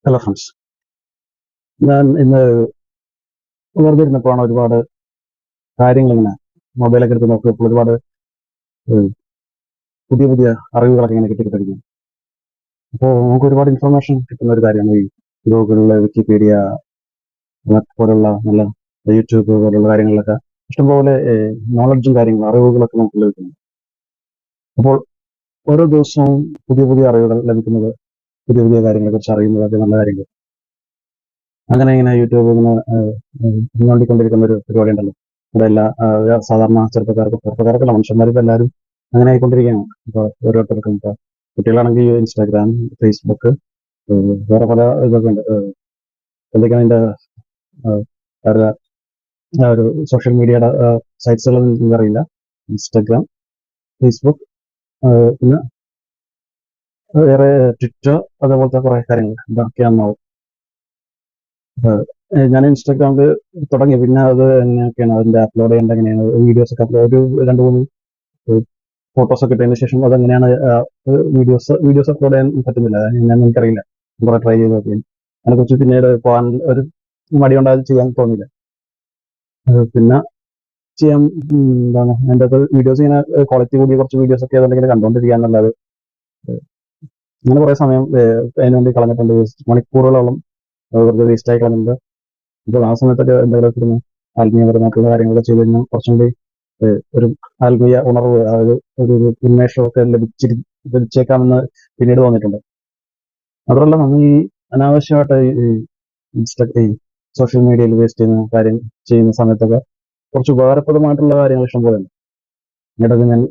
Hello friends. ഞാൻ ഇന്ന് വെറുതെ ഇരുന്നപ്പോഴാണ് ഒരുപാട് കാര്യങ്ങൾ ഇങ്ങനെ മൊബൈലൊക്കെ എടുത്ത് നോക്കിയപ്പോൾ ഒരുപാട് ഏഹ്, പുതിയ പുതിയ അറിവുകളൊക്കെ ഇങ്ങനെ കിട്ടിക്കൊണ്ടിരിക്കുന്നു. അപ്പോൾ നമുക്ക് ഒരുപാട് ഇൻഫർമേഷൻ കിട്ടുന്ന ഒരു കാര്യമാണ് ഈ ഗൂഗിളിൽ, വിക്കിപീഡിയ പോലുള്ള നല്ല യൂട്യൂബ് പോലുള്ള കാര്യങ്ങളിലൊക്കെ ഇഷ്ടംപോലെ നോളജും കാര്യങ്ങളും അറിവുകളൊക്കെ നമുക്ക് ലഭിക്കുന്നു. അപ്പോൾ ഓരോ ദിവസവും പുതിയ പുതിയ അറിവുകൾ ലഭിക്കുന്നത്, പുതിയ പുതിയ കാര്യങ്ങളെ കുറിച്ച് അറിയുന്നതൊക്കെ നല്ല കാര്യങ്ങൾ. അങ്ങനെ ഇങ്ങനെ യൂട്യൂബ് ഇങ്ങനെ നോണ്ടിക്കൊണ്ടിരിക്കുന്ന ഒരു പരിപാടി ഉണ്ടല്ലോ. ഇവിടെ എല്ലാ സാധാരണ ചെറുപ്പക്കാർക്കല്ല, മനുഷ്യന്മാരിപ്പോ എല്ലാവരും അങ്ങനെ ആയിക്കൊണ്ടിരിക്കുകയാണ്. ഇപ്പൊ ഓരോരുത്തർക്കും ഇപ്പൊ കുട്ടികളാണെങ്കിൽ ഇൻസ്റ്റാഗ്രാം, ഫേസ്ബുക്ക്, വേറെ പല ഇതൊക്കെ ഉണ്ട്. എന്തൊക്കെയാണ് അതിന്റെ ഏഹ്, അവരുടെ ആ ഒരു സോഷ്യൽ മീഡിയയുടെ സൈറ്റ്സുകളൊന്നും എനിക്കറിയില്ല. ഇൻസ്റ്റാഗ്രാം, ഫേസ്ബുക്ക്, പിന്നെ വേറെ ട്വിറ്റർ, അതേപോലത്തെ കുറെ കാര്യങ്ങൾ ഇതൊക്കെയാണെന്നാവും. ഞാൻ ഇൻസ്റ്റാഗ്രാമിൽ തുടങ്ങി. പിന്നെ അത് എങ്ങനെയൊക്കെയാണ് അതിന്റെ അപ്ലോഡ് ചെയ്യേണ്ടത്, എങ്ങനെയാണ് വീഡിയോസ് ഒക്കെ ഒരു രണ്ട് മൂന്ന് ഫോട്ടോസ് ഒക്കെ ഇട്ടതിന് ശേഷം അതെങ്ങനെയാണ് വീഡിയോസ് അപ്ലോഡ് ചെയ്യാൻ പറ്റുന്നില്ല. ഞാൻ എനിക്കറിയില്ല. കുറെ ട്രൈ ചെയ്ത് നോക്കി. അതിനെക്കുറിച്ച് പിന്നീട് പോകാൻ ഒരു മടി കൊണ്ട് അത് ചെയ്യാൻ തോന്നിയില്ല. പിന്നെ ചെയ്യാൻ എന്താണ് അതിൻ്റെ അകത്ത് വീഡിയോസ് ഇങ്ങനെ ക്വാളിറ്റി കൂടിയ കുറച്ച് വീഡിയോസ് ഒക്കെ അതുണ്ടെങ്കിൽ കണ്ടുകൊണ്ടിരിക്കാന്നുള്ളത് അങ്ങനെ കുറെ സമയം അതിന് വേണ്ടി കളഞ്ഞിട്ടുണ്ട്. മണിക്കൂറുകളോളം വെറുതെ വേസ്റ്റ് ആയി കളഞ്ഞിട്ടുണ്ട്. ഇപ്പോൾ ആ സമയത്തൊക്കെ എന്തെങ്കിലുമൊക്കെ ഇരുന്ന് ആത്മീയപരമായിട്ടുള്ള കാര്യങ്ങളൊക്കെ ചെയ്ത് കഴിഞ്ഞാൽ കുറച്ചും കൂടി ഒരു ആത്മീയ ഉണർവ്, അതായത് ഒരു ഉന്മേഷമൊക്കെ ലഭിച്ചേക്കാമെന്ന് പിന്നീട് തോന്നിയിട്ടുണ്ട്. മാത്രമല്ല, നമ്മൾ ഈ അനാവശ്യമായിട്ട് ഈ സോഷ്യൽ മീഡിയയിൽ വേസ്റ്റ് ചെയ്യുന്ന സമയത്തൊക്കെ കുറച്ച് ഉപകാരപ്രദമായിട്ടുള്ള കാര്യങ്ങൾ ഇഷ്ടം പോലെ ഉണ്ട്. എന്നിട്ടൊക്കെ ഞാൻ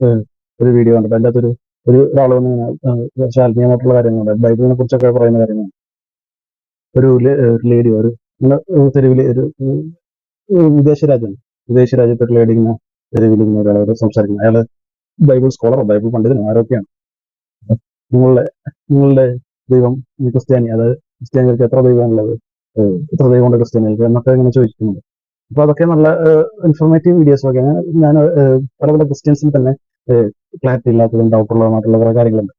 ഒരു വീഡിയോ കണ്ടപ്പോൾ അതിൻ്റെ അകത്തൊരു ഒരാൾ വന്ന് കുറച്ച് ആത്മീയമായിട്ടുള്ള കാര്യങ്ങളുണ്ട്, ബൈബിളിനെ കുറിച്ചൊക്കെ പറയുന്ന കാര്യങ്ങളാണ്. ഒരു ലേഡി ഒരു തെരുവിൽ ഒരു വിദേശ രാജ്യം, വിദേശ രാജ്യത്തെ ഒരു ലേഡി ഇങ്ങനെ തെരുവിൽ ഇങ്ങനെ ഒരാളോട് സംസാരിക്കുന്നു. അയാള് ബൈബിൾ സ്കോളറോ ബൈബിൾ പണ്ഡിതനോ ആരൊക്കെയാണ്. നിങ്ങളുടെ നിങ്ങളുടെ ദൈവം ക്രിസ്ത്യാനി, അതായത് ക്രിസ്ത്യാനികൾക്ക് എത്ര ദൈവമാണുള്ളത്, എത്ര ദൈവമുണ്ട് ക്രിസ്ത്യാനികൾക്ക് എന്നൊക്കെ ഇങ്ങനെ ചോദിക്കുന്നുണ്ട്. അപ്പൊ അതൊക്കെ നല്ല ഇൻഫോർമേറ്റീവ് വീഡിയോസ് ഒക്കെ. ഞാൻ പല പല ക്രിസ്ത്യൻസിൽ തന്നെ ക്ലാരിറ്റി ഇല്ലാത്തതും ഡൗട്ടുള്ളതുമായിട്ടുള്ള കുറെ കാര്യങ്ങളുണ്ട്.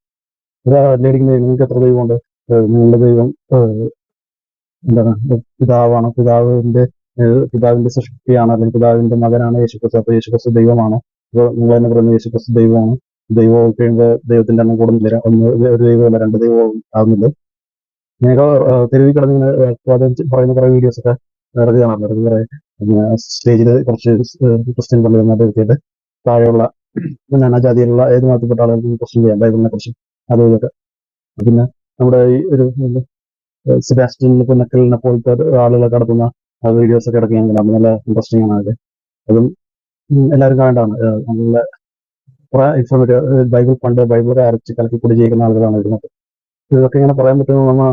ഒരു ലേഡിക്ക് നിങ്ങൾക്ക് എത്ര ദൈവമുണ്ട്, നിങ്ങളുടെ ദൈവം എന്താണ് പിതാവാണ്, പിതാവിന്റെ സൃഷ്ടിയാണ്, അല്ലെങ്കിൽ പിതാവിന്റെ മകനാണ് യേശുക്രിസ്തു. അപ്പൊ യേശുക്രിസ്തു ദൈവമാണോ? അപ്പോൾ നിങ്ങൾ തന്നെ പറയുന്നത് യേശുക്രിസ്തു ദൈവമാണ്. ദൈവം കഴിയുമ്പോൾ ദൈവത്തിന്റെ എണ്ണം കൂടുന്നില്ല, ഒരു ദൈവമല്ല രണ്ട് ദൈവവും ആവുന്നില്ല. ഞങ്ങൾ തെരുവിൽ കിടന്നിങ്ങനെ പറയുന്ന കുറെ വീഡിയോസ് ഒക്കെ ഇറങ്ങി കാണാറുണ്ട്. ഇടയ്ക്ക് കുറെ സ്റ്റേജിൽ കുറച്ച് ക്രിസ്ത്യൻ പണ്ഡിതന്മാരെ എത്തിയിട്ട് താഴെയുള്ള നാനാജാതിയിലുള്ള ഏത് മതത്തിൽപ്പെട്ട ആളുകൾക്ക് ക്വസ്റ്റ്യൻ ചെയ്യാം ബൈബിളിനെ കുറിച്ച്, അതും ഇതൊക്കെ. പിന്നെ നമ്മുടെ ഈ ഒരു സെബാസ്റ്റ്യൻ പുന്നക്കലിനെ പോലത്തെ ആളുകളൊക്കെ നടത്തുന്ന വീഡിയോസ് ഒക്കെ ഇടയ്ക്ക് ഞാൻ കാണാം. നല്ല ഇൻട്രസ്റ്റിംഗ് ആണ് അത്. അതും എല്ലാവരും കാണേണ്ടതാണ്. നല്ല കുറെ ഇൻഫോർമേറ്റീവ്. ബൈബിളൊക്കെ അരച്ച് കലക്കി കൂടി ചെയ്യുന്ന ആളുകളാണ് ഇതിനകത്ത്. ഇതൊക്കെ ഇങ്ങനെ പറയാൻ പറ്റുന്ന നമ്മ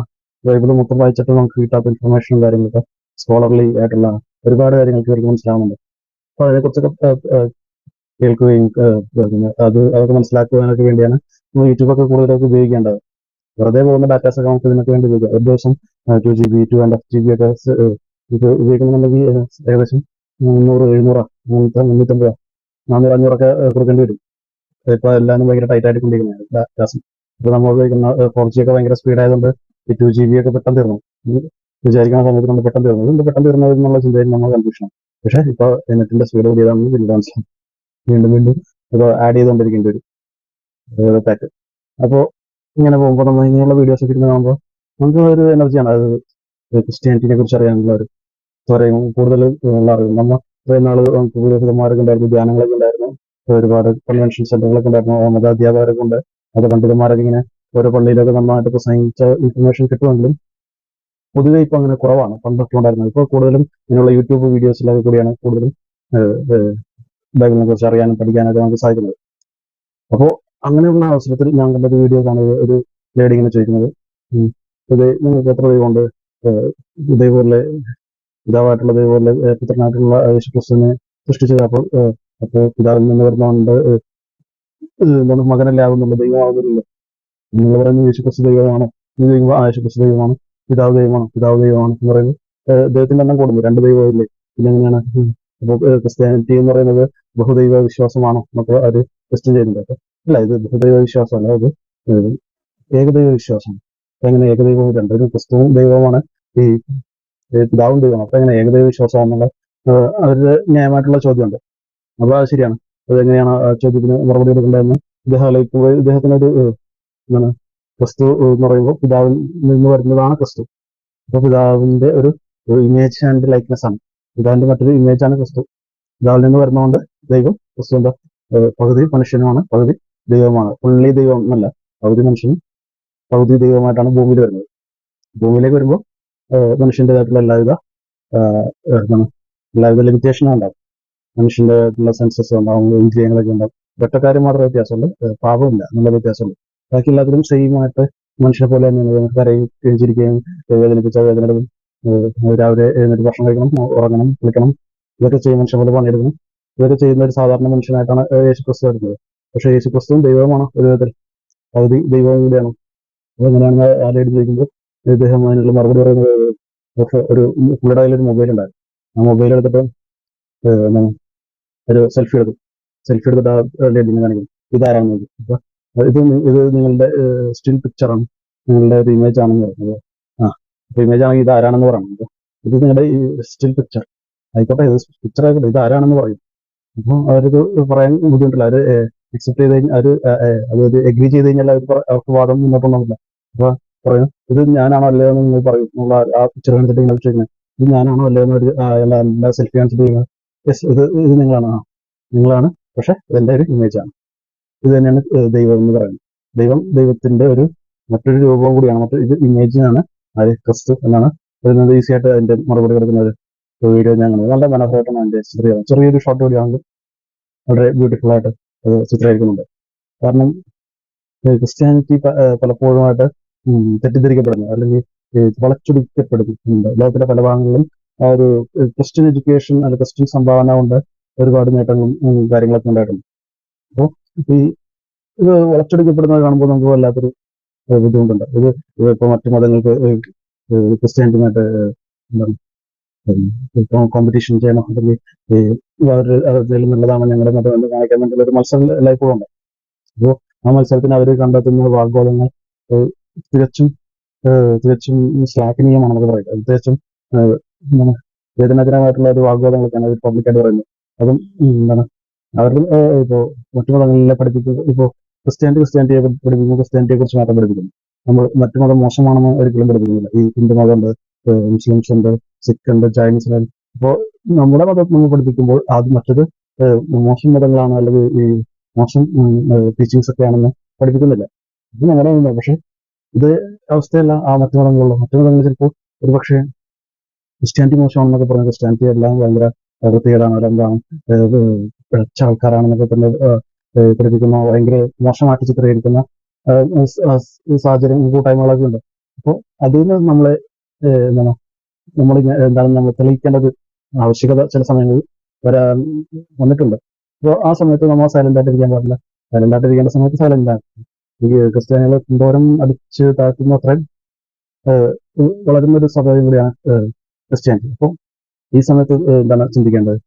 ബൈബിൾ മൊത്തം വായിച്ചിട്ട് നമുക്ക് കിട്ടാത്ത ഇൻഫർമേഷനും കാര്യങ്ങളൊക്കെ സ്കോളർലി ആയിട്ടുള്ള ഒരുപാട് കാര്യങ്ങൾക്ക് ഇവർക്ക് മനസ്സിലാവുന്നുണ്ട്. അപ്പൊ അതിനെക്കുറിച്ചൊക്കെ കേൾക്കുകയും അതൊക്കെ മനസ്സിലാക്കുവാനൊക്കെ വേണ്ടിയാണ് നമ്മൾ യൂട്യൂബൊക്കെ കൂടുതലൊക്കെ ഉപയോഗിക്കേണ്ടത്. വെറുതെ പോകുന്ന ഡാറ്റാസ് ഒക്കെ നമുക്ക് ഇതിനൊക്കെ വേണ്ടി ഉപയോഗിക്കാം. ഒരു ദിവസം 2 GB 2.5 GB ഒക്കെ ഇത് ഉപയോഗിക്കുന്നുണ്ടെങ്കിൽ ഏകദേശം 300 700 350 400 500 കൊടുക്കേണ്ടി വരും. ഇപ്പൊ എല്ലാവരും ഭയങ്കര ടൈറ്റ് ആയിട്ട് കൊണ്ടിരിക്കുന്നത് ഡാറ്റാസ്. ഇപ്പൊ നമ്മൾ ഉപയോഗിക്കുന്ന 4G ഒക്കെ ഭയങ്കര സ്പീഡ് ആയതുകൊണ്ട് ഈ 2 GB ഒക്കെ പെട്ടെന്ന് തീർന്നു. വിചാരിക്കുന്ന സമയത്ത് നമ്മൾ പെട്ടെന്ന് തീർന്നു. എന്ത് പെട്ടെന്ന് തീർന്നത് എന്നുള്ള ചിന്തയിൽ നമ്മൾ കൺഫ്യൂഷനാണ്. പക്ഷേ ഇപ്പൊ നെറ്റിന്റെ സ്പീഡ് കൂടിയതാണെന്ന് പിന്നീട് മനസ്സിലാവും. വീണ്ടും വീണ്ടും ഇത് ആഡ് ചെയ്തുകൊണ്ടിരിക്കേണ്ടി വരും പാക്ക്. അപ്പോൾ ഇങ്ങനെ പോകുമ്പോൾ നമ്മൾ ഇങ്ങനെയുള്ള വീഡിയോസ് ഒക്കെ ഇരുന്ന് കാണുമ്പോൾ നമുക്ക് ഒരു എനർജിയാണ്. അത് ക്രിസ്ത്യാനിറ്റിനെ കുറിച്ച് അറിയാനുള്ള ഒരു ത്വരയും കൂടുതൽ ഉള്ള അറിവ്. നമ്മൾ ഇത്രയും നാള് പുരോഹിതന്മാരൊക്കെ ഉണ്ടായിരുന്നു, ധ്യാനങ്ങളൊക്കെ ഉണ്ടായിരുന്നു, ഒരുപാട് കൺവെൻഷൻ സെന്ററുകളൊക്കെ ഉണ്ടായിരുന്നു, മതാധ്യാപകരൊക്കെ ഉണ്ട്, അത് പണ്ഡിതന്മാരൊക്കെ ഇങ്ങനെ ഓരോ പള്ളിയിലൊക്കെ നന്നായിട്ട് പ്രസംഗിച്ച ഇൻഫർമേഷൻ കിട്ടുമെങ്കിലും പൊതുവെ ഇപ്പൊ അങ്ങനെ കുറവാണ്. പണ്ടൊക്കെ ഉണ്ടായിരുന്നത്. ഇപ്പോൾ കൂടുതലും ഇങ്ങനെയുള്ള യൂട്യൂബ് വീഡിയോസിലൊക്കെ കൂടിയാണ് കൂടുതലും ബൈബിളിനെ കുറിച്ച് അറിയാനും പഠിക്കാനൊക്കെ നമുക്ക് സാധിക്കുന്നത്. അപ്പോൾ അങ്ങനെയുള്ള അവസരത്തിൽ ഞാൻ കണ്ടൊരു വീഡിയോ ആണ് ഒരു ലേഡി ഇങ്ങനെ ചോദിക്കുന്നത്, ഇത് നിങ്ങൾക്ക് എത്ര ദൈവമുണ്ട്, ഇതേപോലെ പിതാവായിട്ടുള്ള ദൈവപോലെ പുത്രനായിട്ടുള്ള യേശുക്രിസ്തുവിനെ സൃഷ്ടിച്ചത്. അപ്പോൾ പിതാവിൽ നിന്ന് വരുന്നതുകൊണ്ട് എന്താണ് മകനല്ലേ ആകുന്നുള്ളൂ, ദൈവമാകുന്നില്ല. നിങ്ങൾ പറയുന്നത് യേശുക്രിസ്തു ദൈവമാണ്, യേശുക്രിസ്തു ദൈവമാണ്, പിതാവ് ദൈവമാണ്, പിതാവ് ദൈവമാണ് എന്ന് പറയുന്നത് ദൈവത്തിന്റെ എണ്ണം കൂടുന്നു, രണ്ട് ദൈവമില്ലേ, പിന്നെ എങ്ങനെയാണ്? അപ്പോൾ ക്രിസ്ത്യാനിറ്റി എന്ന് പറയുന്നത് ബഹുദൈവ വിശ്വാസമാണോ എന്നൊക്കെ അവർ ക്വസ്റ്റ്യൻ ചെയ്യുന്നുണ്ട്. അപ്പൊ അല്ല, ഇത് ബഹുദൈവ വിശ്വാസമല്ല, ഇത് ഏകദൈവ വിശ്വാസമാണ്. അപ്പൊ എങ്ങനെ ഏകദൈവം രണ്ടുപേരും ക്രിസ്തുവും ദൈവമാണ്, ഈ പിതാവും ദൈവമാണ്, അപ്പൊ എങ്ങനെ ഏകദൈവ വിശ്വാസം എന്നുള്ള അവരുടെ ന്യായമായിട്ടുള്ള ചോദ്യമുണ്ട്. അപ്പൊ അത് ശരിയാണ്. അതെങ്ങനെയാണ് ആ ചോദ്യത്തിന് മറുപടി കൊടുക്കേണ്ടതെന്ന് ഇദ്ദേഹം ആലോചിക്കുമ്പോൾ ഇദ്ദേഹത്തിനൊരു എന്താണ് ക്രിസ്തു എന്ന് പറയുമ്പോൾ പിതാവിൽ നിന്ന് വരുന്നതാണ് ക്രിസ്തു. അപ്പൊ പിതാവിന്റെ ഒരു ഇമേജ് ആൻഡ് ലൈക്നെസ് ആണ്, പിതാവിന്റെ മറ്റൊരു ഇമേജ് ആണ് ക്രിസ്തു. പിതാവിൽ നിന്ന് വരുന്നതുകൊണ്ട് ദൈവം ക്രിസ്തു എന്താ പകുതി മനുഷ്യനുമാണ്, പകുതി ദൈവമാണ്. പുള്ളി ദൈവം എന്നല്ല, പകുതി മനുഷ്യനും പകുതി ദൈവമായിട്ടാണ് ഭൂമിയിൽ വരുന്നത്. ഭൂമിയിലേക്ക് വരുമ്പോൾ മനുഷ്യൻ്റെതായിട്ടുള്ള എന്താണ് എല്ലാവിധ ലിമിറ്റേഷനും ഉണ്ടാവും. മനുഷ്യന്റെ സെൻസസ് ഉണ്ടാവും, ഇന്ദ്രിയങ്ങളൊക്കെ ഉണ്ടാവും. ഒറ്റക്കാര്യം മാത്രമേ വ്യത്യാസമുള്ളൂ, പാപമില്ല എന്നുള്ള വ്യത്യാസമുള്ളൂ. ബാക്കി എല്ലാത്തിലും സെയിം ആയിട്ട് മനുഷ്യനെ പോലെ തന്നെയാണ്. കരയും ചിരിക്കുകയും വേദനിപ്പിച്ച വേദനകളും, രാവിലെ എഴുന്നേറ്റ് ഭക്ഷണം കഴിക്കണം, ഉറങ്ങണം, കുളിക്കണം, ഇതൊക്കെ ചെയ്യും, മനുഷ്യൻ പോലെ പണിയെടുക്കണം. ഇതൊക്കെ ചെയ്യുന്ന ഒരു സാധാരണ മനുഷ്യനായിട്ടാണ് യേശുക്രിസ്തു വരുന്നത്. പക്ഷേ യേശുക്രിസ്തുവും ദൈവമാണ്, ഒരു വിധത്തിൽ പകുതി ദൈവവും കൂടിയാണ്. അതെങ്ങനെയാണെന്ന് ആലോചിച്ച് ചോദിക്കുമ്പോൾ ഇദ്ദേഹം അതിനുള്ള മറുപടി പറയുന്നത് ഒരു പുള്ളിയുടെ കയ്യിൽ ഒരു മൊബൈൽ ഉണ്ടായിരുന്നു. ആ മൊബൈൽ എടുത്തിട്ട് എന്താണ് ഒരു സെൽഫി എടുത്തിട്ട് ആ ലേഡിനെ കാണിക്കും, ഇതാരാണെന്ന് ചോദിക്കും. അപ്പൊ ഇത് നിങ്ങളുടെ സ്റ്റിൽ പിക്ചറാണ്, നിങ്ങളുടെ ഒരു ഇമേജ് ആണെന്ന് പറയുന്നത്. ആ അപ്പൊ ഇമേജ് ആണെങ്കിൽ ഇത് ആരാണെന്ന് പറയണം. അപ്പൊ ഇത് നിങ്ങളുടെ ഈ സ്റ്റിൽ പിക്ചർ ആയിക്കോട്ടെ, ഇത് പിക്ചർ ആയിക്കോട്ടെ, ഇത് ആരാണെന്ന് പറയും. അപ്പൊ അവർക്ക് പറയാൻ ബുദ്ധിമുട്ടില്ല. അവര് അക്സെപ്റ്റ് ചെയ്ത് കഴിഞ്ഞാൽ അത് എഗ്രി ചെയ്ത് കഴിഞ്ഞാൽ അവർക്ക് വാദം മുന്നോട്ടൊന്നുമില്ല. അപ്പൊ പറയും, ഇത് ഞാനാണോ അല്ലയോ എന്ന് നിങ്ങൾ പറയും. എന്നുള്ള ആ പിക്ചർ കണ്ടിട്ട് നിങ്ങൾ ചോദിക്കുന്നത്, ഇത് ഞാനാണോ അല്ലയോ എന്ന് ഒരു സെൽഫി കാണിച്ചിട്ട് യെസ്, ഇത് നിങ്ങളാണ്, പക്ഷെ ഇതെന്റെ ഒരു ഇമേജ് ആണ്. ഇത് തന്നെയാണ് ദൈവം എന്ന് പറയുന്നത്. ദൈവത്തിന്റെ ഒരു മറ്റൊരു രൂപം കൂടിയാണ്, ഇത് ഇമേജിനാണ് അത് ക്രിസ്തു എന്നാണ് വരുന്നത്. ഈസി ആയിട്ട് അതിന്റെ മറുപടി കൊടുക്കുന്ന ഒരു വീഡിയോ ഞാൻ കണ്ടത്. നല്ല മനോഹരമായിട്ടാണ് അതിന്റെ ചെറിയൊരു ഷോർട്ട് വീഡിയോ ആണെങ്കിൽ വളരെ ബ്യൂട്ടിഫുൾ ആയിട്ട് അത് ചിത്രീകരിക്കുന്നുണ്ട്. കാരണം ക്രിസ്ത്യാനിറ്റി പലപ്പോഴുമായിട്ട് തെറ്റിദ്ധരിക്കപ്പെടുന്നു, അല്ലെങ്കിൽ വളച്ചൊടിക്കപ്പെടുന്നുണ്ട്. ലോകത്തിന്റെ പല ഭാഗങ്ങളിലും ആ ഒരു ക്രിസ്ത്യൻ എഡ്യൂക്കേഷൻ അല്ലെങ്കിൽ ക്രിസ്ത്യൻ സംഭാവന കൊണ്ട് ഒരുപാട് നേട്ടങ്ങളും കാര്യങ്ങളൊക്കെ ഉണ്ടായിട്ടുണ്ട്. അപ്പോൾ ഈ ഇത് വളച്ചൊടിക്കപ്പെടുന്നത് കാണുമ്പോൾ നമുക്ക് വല്ലാത്തൊരു ബുദ്ധിമുട്ടുണ്ട്. ഇത് ഇപ്പൊ മറ്റു മതങ്ങൾക്ക് ക്രിസ്ത്യാനിറ്റിയുമായിട്ട് എന്താണ് കോമ്പറ്റീഷൻ ചെയ്യണം, അല്ലെങ്കിൽ അവരുടെ നല്ലതാണ് ഞങ്ങളുടെ മതം എന്ന് കാണിക്കാൻ വേണ്ടിയുള്ള ഒരു മത്സരം എല്ലായ്പ്പോഴും ഉണ്ട്. അപ്പോൾ ആ മത്സരത്തിന് അവർ കണ്ടെത്തുന്ന വാഗ്വാദങ്ങൾ തികച്ചും തികച്ചും ശ്ലാഘനീയമാണെന്ന് പറയുന്നത്. അത് തികച്ചും എന്താണ് വേദനാജനകമായിട്ടുള്ള ഒരു വാഗ്വാദങ്ങളൊക്കെയാണ് അവർ പബ്ലിക്കായിട്ട് പറയുന്നത്. അതും എന്താണ് അവരുടെ ഇപ്പോ മറ്റു മതങ്ങളിലെ പഠിപ്പിക്കുന്നത്, ഇപ്പോ ക്രിസ്ത്യാനിറ്റിയെ പഠിപ്പിക്കുമ്പോൾ ക്രിസ്ത്യാനിറ്റിയെ കുറിച്ച് മാത്രം പഠിപ്പിക്കുന്നു. നമ്മൾ മറ്റു മതം മോശമാണെന്ന് ഒരിക്കലും പഠിപ്പിക്കുന്നില്ല. ഈ ഹിന്ദു മതമുണ്ട്, മുസ്ലിംസ് ഉണ്ട്, സിഖ് ഉണ്ട്, ചൈനീസ് ഉണ്ട്. അപ്പോൾ നമ്മുടെ മതം നമ്മൾ പഠിപ്പിക്കുമ്പോൾ അത് മറ്റത് മോശം മതങ്ങളാണ്, അല്ലെങ്കിൽ ഈ മോശം ടീച്ചിങ്സ് ഒക്കെയാണെന്ന് പഠിപ്പിക്കുന്നില്ല. ഇത് ഞങ്ങളുടെ മതം. പക്ഷെ ഇത് അവസ്ഥയല്ല ആ മറ്റു മതങ്ങളിൽ ചിലപ്പോൾ ഒരു പക്ഷേ ക്രിസ്ത്യാനിറ്റി മോശമാണെന്നൊക്കെ പറഞ്ഞ ക്രിസ്ത്യാനിറ്റി എല്ലാം ഭയങ്കര വൃത്തികേടാണ്, അവരെന്താണ് പിഴച്ച ആൾക്കാരാണെന്നൊക്കെ തന്നെ പഠിപ്പിക്കുന്ന, ഭയങ്കര മോശമായിട്ട് ചിത്രീകരിക്കുന്ന സാഹചര്യം കൂട്ടായ്മകളൊക്കെ ഉണ്ട്. അപ്പോൾ അതിൽ നിന്ന് നമ്മളെ എന്താണ് നമ്മൾ തെളിയിക്കേണ്ടത് ആവശ്യകത ചില സമയങ്ങളിൽ വന്നിട്ടുണ്ട്. അപ്പോൾ ആ സമയത്ത് നമ്മൾ സൈലന്റ് ആയിട്ടിരിക്കാൻ പാടില്ല. സൈലന്റ് ആയിട്ടിരിക്കേണ്ട സമയത്ത് സൈലന്റ് ആണ്. ഈ ക്രിസ്ത്യാനികളെ എന്തോരം അടിച്ച് താഴ്ത്തുന്ന അത്രയും വളരുന്ന ഒരു സഭയും കൂടിയാണ് ക്രിസ്ത്യാനിറ്റി. അപ്പോൾ ഈ സമയത്ത് എന്താണ് ചിന്തിക്കേണ്ടത്?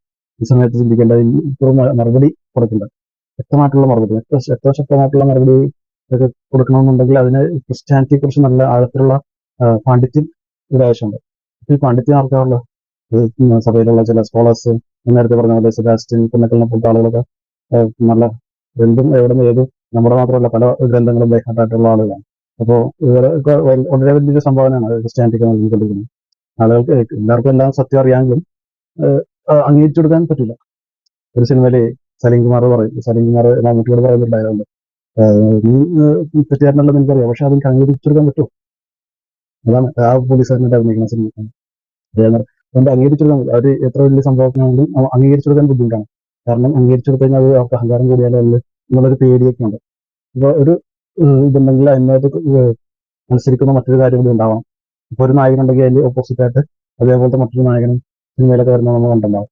ഈ സമയത്ത് ചിന്തിക്കേണ്ടത് മറുപടി കൊടുക്കേണ്ടത് വ്യക്തമായിട്ടുള്ള മറുപടി, ഏറ്റവും ശക്തമായിട്ടുള്ള മറുപടി ഒക്കെ കൊടുക്കണമെന്നുണ്ടെങ്കിൽ അതിന് ക്രിസ്ത്യാനിറ്റിയെ കുറിച്ച് നല്ല ആഴത്തിലുള്ള പാണ്ഡിത്യം ഒരു ആവശ്യമുണ്ട്. ഈ പാണ്ഡിത്യം ആർക്കാറുള്ള സഭയിലുള്ള ചില സ്കോളേഴ്സ്, നേരത്തെ പറഞ്ഞ പോലെ സെബാസ്റ്റ്യൻ പുന്നക്കലിനെ പോലത്തെ ആളുകളൊക്കെ നല്ല എന്തും എവിടെ നിന്ന് ഏതും നമ്മുടെ മാത്രമല്ല പല ഗ്രന്ഥങ്ങളും ബൈഹാർട്ടായിട്ടുള്ള ആളുകളാണ്. അപ്പോൾ ഇവരൊക്കെ വളരെ വലിയൊരു സംഭാവനയാണ് ക്രിസ്ത്യാനിറ്റിക്ക് നൽകിക്കൊണ്ടിരിക്കുന്നത്. ആളുകൾക്ക് എല്ലാവർക്കും എല്ലാം സത്യം അറിയാമെങ്കിലും അംഗീകരിച്ചു കൊടുക്കാൻ പറ്റില്ല. ഒരു സിനിമയില് സലീം കുമാർ മമ്മൂട്ടിയോട് പറയുന്നുണ്ടായതുകൊണ്ട്, നീ തെറ്റുകാരനല്ലെന്ന് എനിക്കറിയാം, പക്ഷെ അതെനിക്ക് അംഗീകരിച്ചു കൊടുക്കാൻ പറ്റുമോ? അതാണ് ആ പോലീസുകാരനായിട്ട് അഭിനയിക്കുന്ന സിനിമ. അതുകൊണ്ട് അംഗീകരിച്ചു കൊടുക്കാൻ അവർ എത്ര വലിയ സംഭവത്തിനാണെങ്കിലും അംഗീകരിച്ചു കൊടുക്കാൻ ബുദ്ധിമുട്ടാണ്. കാരണം അംഗീകരിച്ചു കൊടുത്തു കഴിഞ്ഞാൽ അത് അവർക്ക് അഹങ്കാരം കൂടിയാലോ എന്നുള്ളൊരു പേടിയൊക്കെ ഉണ്ട്. അപ്പോൾ ഒരു ഇതുണ്ടെങ്കിൽ അതിനകത്ത് മത്സരിക്കുന്ന മറ്റൊരു കാര്യം കൂടി ഉണ്ടാവണം. ഇപ്പോൾ ഒരു നായകനുണ്ടെങ്കിൽ അതിൽ ഓപ്പോസിറ്റ് ആയിട്ട് അതേപോലത്തെ മറ്റൊരു നായകനും സിനിമയിലൊക്കെ വരുന്ന നമ്മൾ കണ്ടുണ്ടാവും.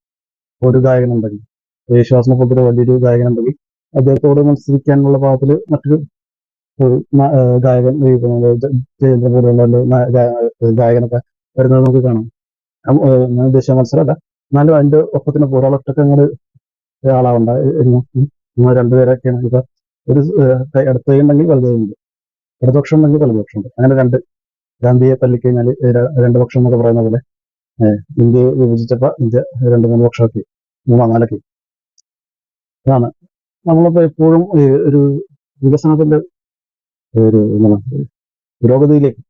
ഒരു ഗായകനുണ്ടെങ്കിൽ, യേശുദാസിനെ പോലത്തെ ഒരു വലിയൊരു ഗായകനുണ്ടെങ്കിൽ അദ്ദേഹത്തോട് മത്സരിക്കാനുള്ള ഭാഗത്തിൽ മറ്റൊരു ഗായകൻ ജയേന്ദ്ര പോലെയുള്ള ഗായകനൊക്കെ വരുന്നത് നമുക്ക് കാണാം. ഞാൻ ഉദ്ദേശിച്ച മത്സരമല്ല, എന്നാലും അതിന്റെ ഒപ്പത്തിന് ഒരാളൊറ്റൊക്കെ അങ്ങോട്ട് ആളാവണ്ട. രണ്ടുപേരൊക്കെയാണ് ഇപ്പൊ ഒരു അടുത്ത കൈ ഉണ്ടെങ്കിൽ വലുതുണ്ട്. ഇടതുപക്ഷം ഉണ്ടെങ്കിൽ വലതുപക്ഷമുണ്ട്. അങ്ങനെ രണ്ട് ഗാന്ധിയെ തല്ലിക്കഴിഞ്ഞാൽ രണ്ട് പക്ഷം എന്നൊക്കെ പറയുന്ന പോലെ ഇന്ത്യയെ വിഭജിച്ചപ്പോ ഇന്ത്യ രണ്ട് മൂന്ന് പക്ഷമാക്കി, മൂന്നോ നാലൊക്കെ. അതാണ് നമ്മളിപ്പോ എപ്പോഴും ഒരു വികസനത്തിന്റെ ഒരു എന്താണ് പുരോഗതിയിലേക്ക്,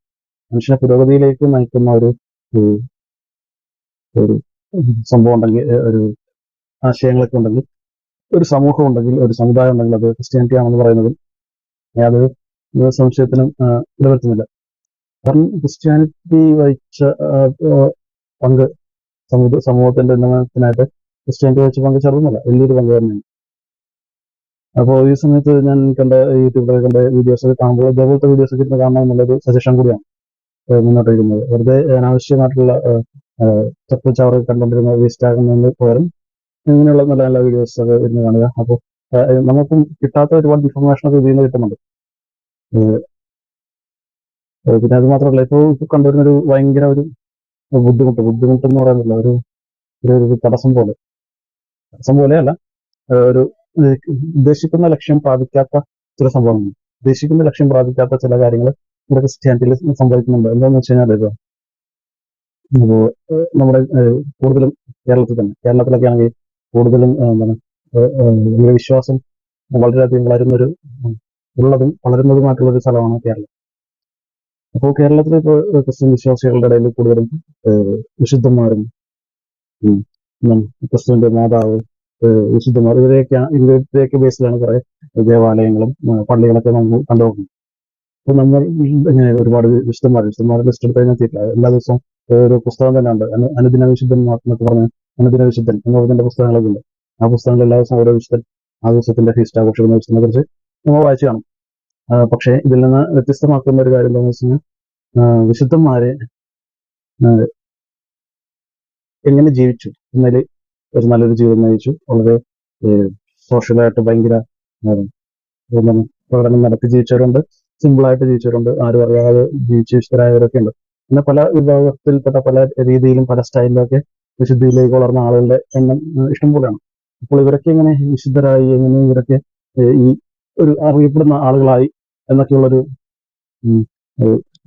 മനുഷ്യനെ പുരോഗതിയിലേക്ക് നയിക്കുന്ന ഒരു ഒരു ഒരു സംഭവം ഉണ്ടെങ്കിൽ, ഒരു ആശയങ്ങളൊക്കെ ഉണ്ടെങ്കിൽ, ഒരു സമൂഹം ഉണ്ടെങ്കിൽ, ഒരു സമുദായം ഉണ്ടെങ്കിൽ അത് ക്രിസ്ത്യാനിറ്റി ആണെന്ന് പറയുന്നതിൽ യാതൊരു സംശയത്തിനും ഇടവരുത്തുന്നില്ല. കാരണം ക്രിസ്ത്യാനിറ്റി വഹിച്ച പങ്ക് സമൂഹത്തിന്റെ ഉന്നമനത്തിനായിട്ട് ക്രിസ്ത്യാനിറ്റി വഹിച്ച പങ്ക് ചെറുതല്ല, വലിയൊരു പങ്ക് തന്നെയാണ്. അപ്പോൾ ഈ സമയത്ത് ഞാൻ കണ്ട യൂട്യൂബിലൊക്കെ കണ്ട വീഡിയോസ് ഒക്കെ കാണുമ്പോൾ ഇതേപോലത്തെ വീഡിയോസ് ഒക്കെ ഇരുന്ന് കാണണം എന്നുള്ളൊരു സജഷൻ കൂടിയാണ് മുന്നോട്ടിരിക്കുന്നത്. വെറുതെ അനാവശ്യമായിട്ടുള്ള ചപ്പുചവറ് കണ്ടുകൊണ്ടിരുന്ന വേസ്റ്റ് ആകുന്നതിന് പകരം ഇങ്ങനെയുള്ള നല്ല നല്ല വീഡിയോസ് ഒക്കെ ഇരുന്ന് കാണുക. അപ്പോൾ നമുക്കും കിട്ടാത്ത ഒരുപാട് ഇൻഫർമേഷൻ ഒക്കെ ഇതിൽ നിന്ന് കിട്ടുന്നുണ്ട്. പിന്നെ അത് മാത്രമല്ല, ഇപ്പോൾ കണ്ടുവരുന്ന ഒരു ഭയങ്കര ഒരു ബുദ്ധിമുട്ട് എന്ന് പറയുന്നില്ല, ഒരു ഒരു തടസ്സം പോലെയല്ല, ഒരു ഉദ്ദേശിക്കുന്ന ലക്ഷ്യം പ്രാപിക്കാത്ത ചില സംഭവങ്ങൾ, ഉദ്ദേശിക്കുന്ന ലക്ഷ്യം പ്രാപിക്കാത്ത ചില കാര്യങ്ങൾ ഇവിടെ ക്രിസ്ത്യാനിറ്റിയിൽ സംഭവിക്കുന്നുണ്ട്. എന്താണെന്ന് വെച്ച് കഴിഞ്ഞാൽ ഇപ്പോൾ നമ്മുടെ കൂടുതലും കേരളത്തിലൊക്കെ ആണെങ്കിൽ കൂടുതലും എന്താണ് വിശ്വാസം വളരെയധികം ഉള്ളതും വളരുന്നതുമായിട്ടുള്ള ഒരു സ്ഥലമാണ് കേരളം. അപ്പോൾ കേരളത്തിൽ ഇപ്പോൾ ക്രിസ്ത്യൻ വിശ്വാസികളുടെ ഇടയിൽ കൂടുതലും വിശുദ്ധന്മാരും ക്രിസ്തുവിന്റെ മാതാവ്, വിശുദ്ധന്മാർ, ഇവരെയൊക്കെ ബേസിലാണ് കുറെ ദേവാലയങ്ങളും പള്ളികളൊക്കെ നമ്മൾ കണ്ടുപോകുന്നത്. അപ്പോൾ നമ്മൾ ഇങ്ങനെ ഒരുപാട് വിശുദ്ധന്മാരുടെ ലിസ്റ്റ് എടുത്ത് കഴിഞ്ഞാൽ തീരില്ല. എല്ലാ ദിവസവും ഒരു പുസ്തകം തന്നെ ഉണ്ട്, അനുദിന വിശുദ്ധന്മാർ എന്നൊക്കെ പറഞ്ഞ്, അനുദിന വിശുദ്ധൻ എന്ന് പറയുന്ന പുസ്തകങ്ങളൊക്കെ ഉണ്ട്. ആ പുസ്തകങ്ങളിൽ എല്ലാ ദിവസവും ഓരോ വിശുദ്ധൻ, ആ ദിവസത്തിന്റെ ഫീസ്റ്റ് ആഘോഷിക്കുന്ന വിശുദ്ധനെ കുറിച്ച് നമ്മൾ വായിച്ചു കാണും. പക്ഷേ ഇതിൽ നിന്ന് വ്യത്യസ്തമാക്കുന്ന ഒരു കാര്യം എന്താണെന്ന് വെച്ച് കഴിഞ്ഞാൽ വിശുദ്ധന്മാരെ എങ്ങനെ ജീവിച്ചു എന്നതിൽ ഒരു നല്ലൊരു ജീവിതം നയിച്ചു, വളരെ സോഷ്യലായിട്ട് ഭയങ്കര പ്രകടനം നടത്തി ജീവിച്ചവരുണ്ട്, സിമ്പിളായിട്ട് ജീവിച്ചവരുണ്ട്, ആരും അറിയാതെ ജീവിച്ച് വിശുദ്ധരായവരൊക്കെ ഉണ്ട്. പിന്നെ പല വിഭാഗത്തിൽപ്പെട്ട പല രീതിയിലും പല സ്റ്റൈലിലൊക്കെ വിശുദ്ധിയിലേക്ക് വളർന്ന ആളുകളുടെ എണ്ണം ഇഷ്ടംപോലെയാണ്. അപ്പോൾ ഇവരൊക്കെ എങ്ങനെ വിശുദ്ധരായി, എങ്ങനെ ഇവരൊക്കെ ഈ ഒരു അറിയപ്പെടുന്ന ആളുകളായി എന്നൊക്കെയുള്ളൊരു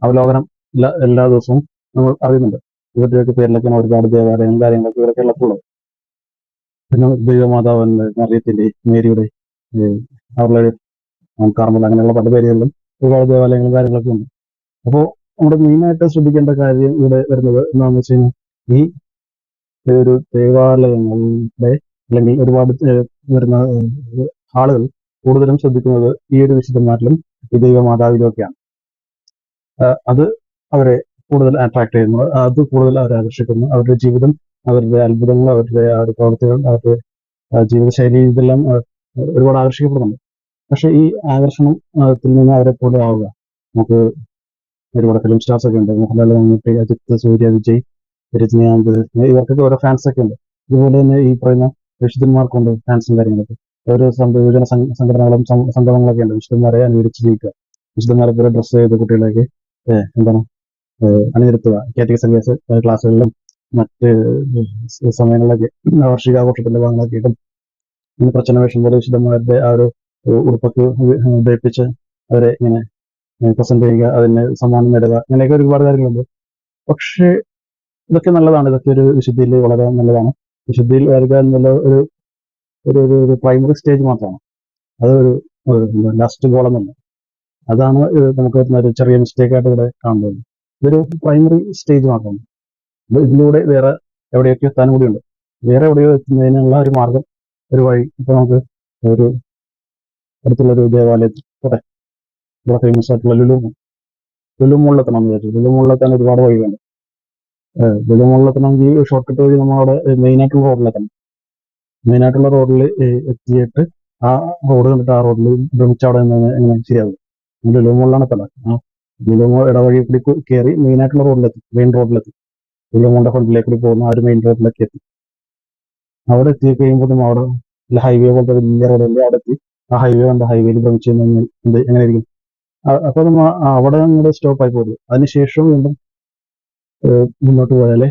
അവലോകനം എല്ലാ ദിവസവും നമ്മൾ അറിയുന്നുണ്ട്. ഇവരുടെയൊക്കെ പേരിലൊക്കെയാണ് ഒരുപാട് ദേവാലയങ്ങളും കാര്യങ്ങളൊക്കെ ഇവരൊക്കെ ഉള്ളതുള്ളത്. പിന്നെ ദൈവമാതാവിന്റെ, മറിയത്തിന്റെ, മേരിയുടെ, അവരുടെ കാർമൽ, അങ്ങനെയുള്ള പല പേരുകളിലും ഒരുപാട് ദേവാലയങ്ങളും കാര്യങ്ങളൊക്കെ ഉണ്ട്. അപ്പോൾ നമ്മുടെ മെയിനായിട്ട് ശ്രദ്ധിക്കേണ്ട കാര്യം ഇവിടെ വരുന്നത് എന്താണെന്ന് വെച്ച് കഴിഞ്ഞാൽ, ഈ ഒരു ദേവാലയങ്ങളുടെ അല്ലെങ്കിൽ ഒരുപാട് വരുന്ന ആളുകൾ കൂടുതലും ശ്രദ്ധിക്കുന്നത് ഈ ഒരു വിശുദ്ധന്മാരിലും ഈ ദൈവമാതാവിലും ഒക്കെയാണ്. അത് അവരെ കൂടുതൽ അട്രാക്ട് ചെയ്യുന്നു, അത് കൂടുതൽ അവരെ ആകർഷിക്കുന്നു. അവരുടെ ജീവിതം, അവരുടെ അത്ഭുതങ്ങൾ, അവരുടെ ആ ഒരു പ്രവർത്തികൾ, അവരുടെ ജീവിതശൈലി, ഇതെല്ലാം ഒരുപാട് ആകർഷിക്കപ്പെടുന്നുണ്ട്. പക്ഷെ ഈ ആകർഷണത്തിൽ നിന്ന് അവരെ പോലെ ആവുക, നമുക്ക് ഒരുപാട് ഫിലിം സ്റ്റാർസ് ഒക്കെ ഉണ്ട്, മോഹൻലാൽ, മമ്മൂട്ടി, അജിത്ത്, സൂര്യ, വിജയ്, രജനീകാന്ത്, ഇവർക്കൊക്കെ ഓരോ ഫാൻസ് ഒക്കെ ഉണ്ട്. ഇതുപോലെ തന്നെ ഈ പറയുന്ന വിശുദ്ധന്മാർക്കുണ്ട് ഫാൻസും കാര്യങ്ങളൊക്കെ. ഓരോ യുവജന സംഘടനകളും സംഘടനകളൊക്കെ ഉണ്ട് വിശുദ്ധന്മാരെ അനുകരിച്ച് ജീവിക്കുക, വിശുദ്ധന്മാരെ പോലെ ഡ്രസ്സ് ചെയ്ത് കുട്ടികളെയൊക്കെ എന്താണ് അണിനിരത്തുക, കാറ്റഗിസംഗീത ക്ലാസ്സുകളിലും മറ്റ് സമയങ്ങളിലൊക്കെ വാർഷികാഘോഷത്തിന്റെ ഭാഗങ്ങളൊക്കെ ഇട്ടും പ്രച്ഛന്ന വേഷം പോലെ വിശുദ്ധന്മാരുടെ ആ ഒരു ഉടുപ്പൊക്കെ ധരിപ്പിച്ച് അവരെ ഇങ്ങനെ പ്രസന്റ് ചെയ്യുക, അതിന് സമ്മാനം നേടുക, അങ്ങനെയൊക്കെ ഒരുപാട് കാര്യങ്ങളുണ്ട്. പക്ഷേ ഇതൊക്കെ നല്ലതാണ്, ഇതൊക്കെ ഒരു വിശുദ്ധിയിൽ വളരെ നല്ലതാണ്. വിശുദ്ധിയിൽ വരിക എന്നുള്ള ഒരു ഒരു പ്രൈമറി സ്റ്റേജ് മാത്രമാണ്, അത് ഒരു ലാസ്റ്റ് ഗോൾ എന്നല്ല. അതാണ് നമുക്ക് ഒരു ചെറിയ മിസ്റ്റേക്ക് ആയിട്ട് ഇവിടെ കാണുന്നത്. ഇതൊരു പ്രൈമറി സ്റ്റേജ് മാത്രമാണ്. ഇതിലൂടെ വേറെ എവിടെയൊക്കെ എത്താൻ കൂടിയുണ്ട്. വേറെ എവിടെയോ എത്തുന്നതിനുള്ള ഒരു മാർഗം, ഒരു വഴി ഇപ്പൊ നമുക്ക് ഒരു അടുത്തുള്ള ഒരു ദേവാലയത്തിൽ ഇവിടെ ഫേമസ് ആയിട്ടുള്ള ലുലു മോളിലെത്തണം എന്ന് വിചാരിച്ചു. ലുലു മോളിലെത്താൻ ഒരുപാട് വഴികളുണ്ട്. ലുലു മോളിലെത്തണമെങ്കിൽ ഷോർട്ട് കട്ട് വഴി നമ്മളവിടെ മെയിനായിട്ടുള്ള റോഡിലെത്തണം. മെയിനായിട്ടുള്ള റോഡിൽ എത്തിയിട്ട് ആ റോഡ് കണ്ടിട്ട് ആ റോഡിൽ ഭ്രമിച്ച് അവിടെ നിന്ന് എങ്ങനെ ശരിയാകും? ലുലു മോളിലാണ് എത്തണം. ആ ലുലു മോൾ ഇടവഴി കൂടി കയറി മെയിനായിട്ടുള്ള റോഡിലെത്തി, മെയിൻ റോഡിലെത്തി, ലുലു മോളിന്റെ ഫ്രണ്ടിലേക്ക് കൂടി പോകുന്ന ആ ഒരു മെയിൻ റോഡിലേക്ക് എത്തി. അവിടെ എത്തി കഴിയുമ്പോഴും അവിടെ ഹൈവേ പോലത്തെ വലിയ റോഡല്ലേ, അവിടെ എത്തി ആ ഹൈവേ കണ്ട് ഹൈവേയിൽ ഭ്രമിച്ച് എങ്ങനെയായിരിക്കും? അപ്പൊ നമ്മൾ അവിടെ അങ്ങോട്ട് സ്റ്റോപ്പായി പോകും. അതിനുശേഷം വീണ്ടും മുന്നോട്ട് പോയാലേ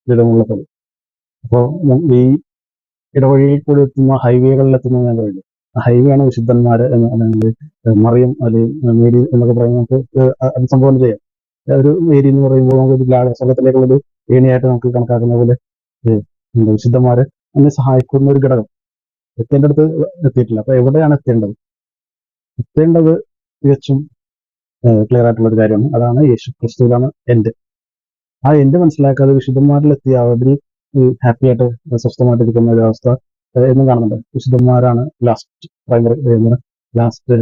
ലുലുമുള്ളത്തുള്ളൂ. അപ്പോൾ ഈ ഇടവഴിയിൽ കൂടി എത്തുന്ന ഹൈവേകളിൽ എത്തുന്ന ഞാൻ കഴിഞ്ഞു. ഹൈവേ ആണ് വിശുദ്ധന്മാര് എന്ന്, അല്ലെങ്കിൽ മറിയം അല്ലെങ്കിൽ മേരി എന്നൊക്കെ പറയുമ്പോൾ നമുക്ക് അഭിസംബോധന ചെയ്യാം. ഒരു മേരി എന്ന് പറയുമ്പോൾ നമുക്ക് ഒരു സ്വർഗത്തിലേക്കുള്ള ഒരു ഏണിയായിട്ട് നമുക്ക് കണക്കാക്കുന്ന പോലെ എന്താ വിശുദ്ധന്മാര് നമ്മെ സഹായിക്കുന്ന ഒരു ഘടകം എത്തേണ്ടടുത്ത് എത്തിയിട്ടില്ല. അപ്പൊ എവിടെയാണ് എത്തേണ്ടത്? എത്തേണ്ടത് തികച്ചും ക്ലിയർ ആയിട്ടുള്ള ഒരു കാര്യമാണ്. അതാണ് യേശു ക്രിസ്തുവിലാണ് എൻഡ്. ആ എൻഡ് മനസ്സിലാക്കാതെ വിശുദ്ധന്മാരിലെത്തിയ അവര് ഹാപ്പി ആയിട്ട് സ്വസ്ഥമായിട്ടിരിക്കുന്ന ഒരു അവസ്ഥ എന്നും കാണുന്നുണ്ട്. വിശുദ്ധന്മാരാണ് ലാസ്റ്റ് പ്രൈമറി, ലാസ്റ്റ്